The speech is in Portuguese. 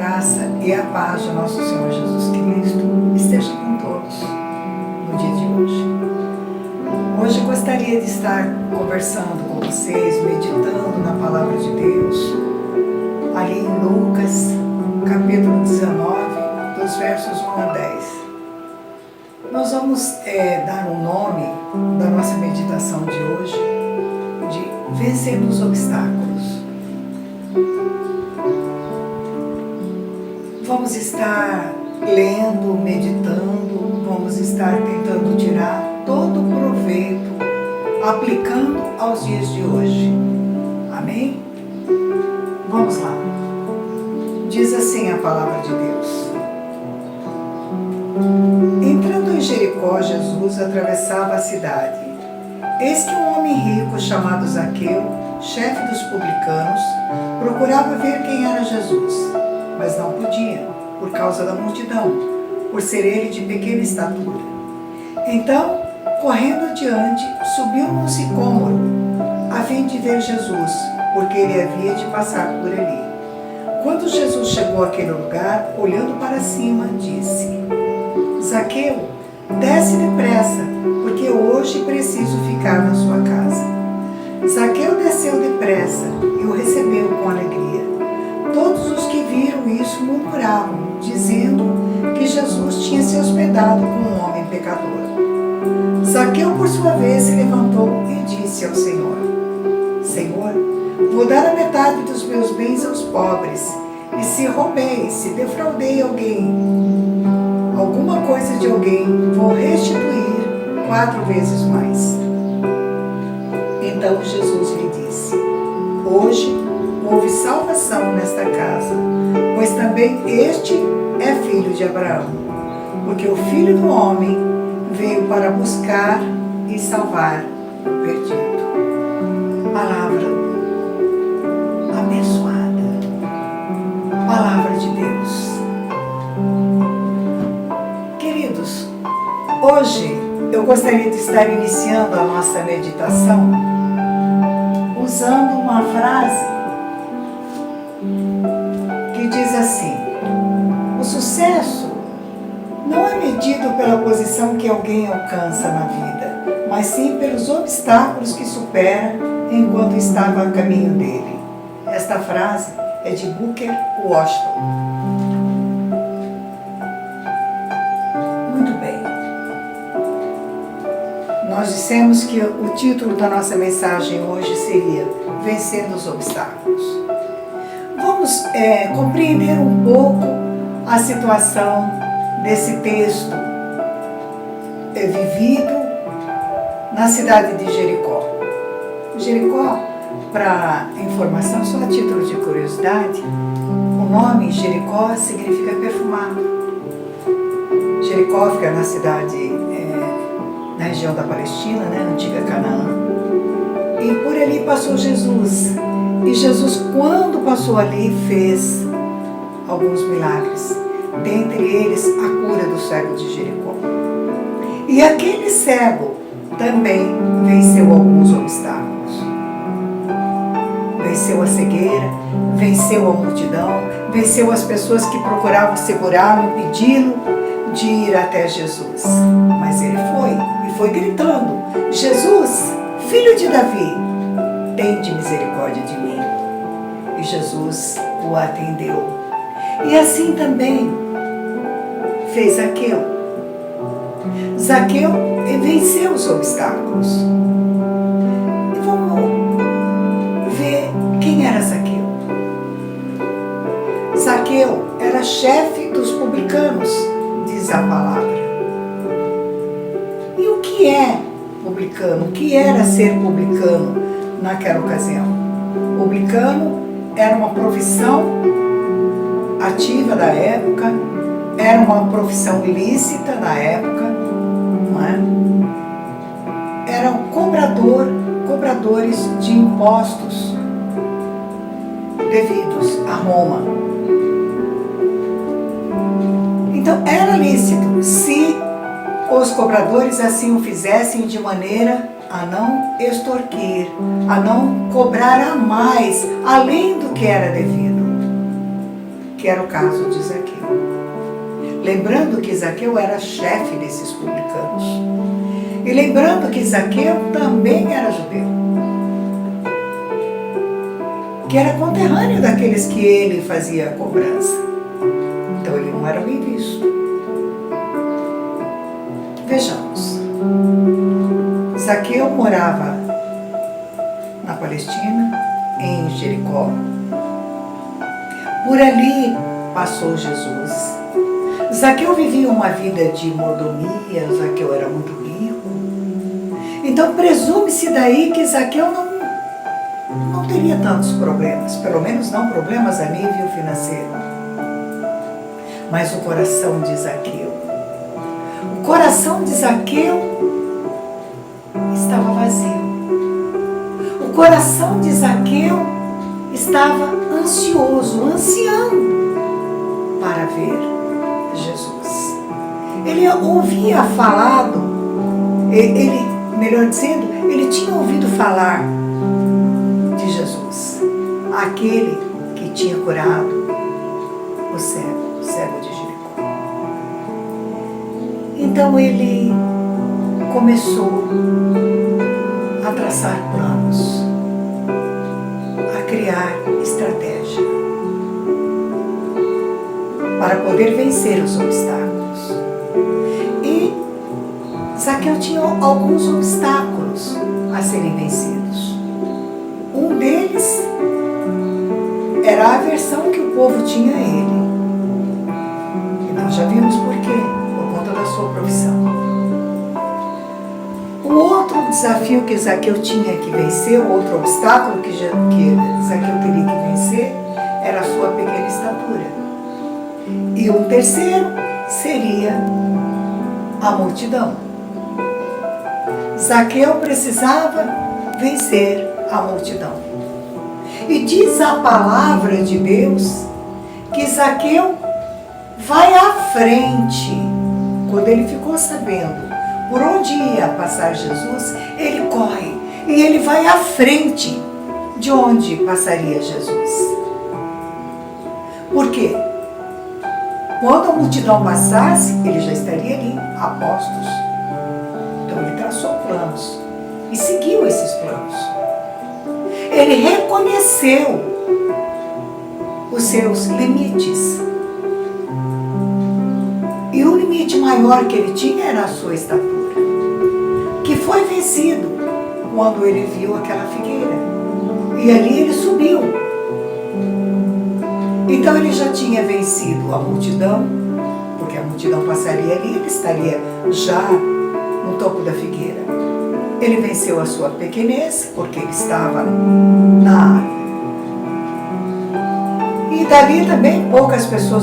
graça e a paz de nosso Senhor Jesus Cristo esteja com todos no dia de hoje. Hoje gostaria de estar conversando com vocês, meditando na Palavra de Deus, ali em Lucas, capítulo 19, dos versos 1 a 10. Nós vamos dar um nome da nossa meditação de hoje, de Vencendo os Obstáculos. Vamos estar lendo, meditando, vamos estar tentando tirar todo o proveito, aplicando aos dias de hoje. Amém? Vamos lá. Diz assim a palavra de Deus. Entrando em Jericó, Jesus atravessava a cidade. Eis que um homem rico chamado Zaqueu, chefe dos publicanos, procurava ver quem era Jesus, mas não podia, por causa da multidão, por ser ele de pequena estatura. Então, correndo adiante, subiu num sicômoro, a fim de ver Jesus, porque ele havia de passar por ali. Quando Jesus chegou àquele lugar, olhando para cima, disse: Zaqueu, desce depressa, porque hoje preciso ficar na sua casa. Zaqueu desceu depressa e o recebeu com alegria. Todos os que viram isso murmuravam, dizendo que Jesus tinha se hospedado com um homem pecador. Zaqueu, por sua vez, se levantou e disse ao Senhor: Senhor, vou dar a metade dos meus bens aos pobres, e se roubei, se defraudei alguma coisa de alguém, vou restituir 4 vezes mais. Então Jesus lhe disse: Hoje houve salvação nesta casa, pois também este é filho de Abraão, porque o Filho do Homem veio para buscar e salvar o perdido. Palavra abençoada, palavra de Deus. Queridos, hoje eu gostaria de estar iniciando a nossa meditação usando uma frase que diz assim: o sucesso não é medido pela posição que alguém alcança na vida, mas sim pelos obstáculos que supera enquanto estava a caminho dele. Esta frase é de Booker Washington. Muito bem. Nós dissemos que o título da nossa mensagem hoje seria Vencendo os Obstáculos. Vamos compreender um pouco a situação desse texto vivido na cidade de Jericó. Jericó, para informação, só a título de curiosidade, o nome Jericó significa perfumado. Jericó fica na cidade, na região da Palestina, antiga Canaã. E por ali passou Jesus. E Jesus, quando passou ali, fez alguns milagres. Dentre eles, a cura do cego de Jericó. E aquele cego também venceu alguns obstáculos. Venceu a cegueira, venceu a multidão, venceu as pessoas que procuravam segurá-lo, impedi-lo de ir até Jesus. Mas ele foi gritando: Jesus, filho de Davi, tende misericórdia de mim. E Jesus o atendeu. E assim também fez Zaqueu. Zaqueu venceu os obstáculos. E vamos ver quem era Zaqueu. Zaqueu era chefe dos publicanos, diz a palavra. E o que é publicano? O que era ser publicano naquela ocasião? Publicano era uma profissão ativa da época, era uma profissão ilícita da época, não é? Eram cobradores de impostos devidos a Roma. Então era lícito se os cobradores assim o fizessem de maneira a não extorquir, a não cobrar a mais, além do que era devido. que era o caso de Zaqueu. Lembrando que Zaqueu era chefe desses publicanos. E lembrando que Zaqueu também era judeu, que era conterrâneo daqueles que ele fazia a cobrança. Então ele não era bem visto. Vejamos. Zaqueu morava na Palestina, em Jericó. Por ali passou Jesus. Zaqueu vivia uma vida de mordomia, Zaqueu era muito rico. Então presume-se daí que Zaqueu não teria tantos problemas, pelo menos não problemas a nível financeiro. Mas o coração de Zaqueu estava vazio. O coração de Zaqueu estava ansioso, ansiando para ver Jesus. Ele ouvia falado, melhor dizendo, ele tinha ouvido falar de Jesus, aquele que tinha curado o cego de Jericó. Então ele começou a traçar planos, a criar estratégia para poder vencer os obstáculos. E Zaqueu tinha alguns obstáculos a serem vencidos. Um deles era a aversão que o povo tinha a ele. E nós já vimos por quê, por conta da sua profissão. O outro desafio que Zaqueu tinha que vencer, o outro obstáculo que Zaqueu teria que vencer, era a sua pequena estatura. E um terceiro seria a multidão. Zaqueu precisava vencer a multidão. E diz a palavra de Deus que Zaqueu vai à frente. Quando ele ficou sabendo por onde ia passar Jesus, ele corre e ele vai à frente de onde passaria Jesus. Por quê? Quando a multidão passasse, ele já estaria ali, a postos. Então ele traçou planos e seguiu esses planos. Ele reconheceu os seus limites. E o limite maior que ele tinha era a sua estatura, que foi vencido quando ele viu aquela figueira. E ali ele subiu. Então ele já tinha vencido a multidão, porque a multidão passaria ali, ele estaria já no topo da figueira. Ele venceu a sua pequenez, porque ele estava na árvore. E dali também poucas pessoas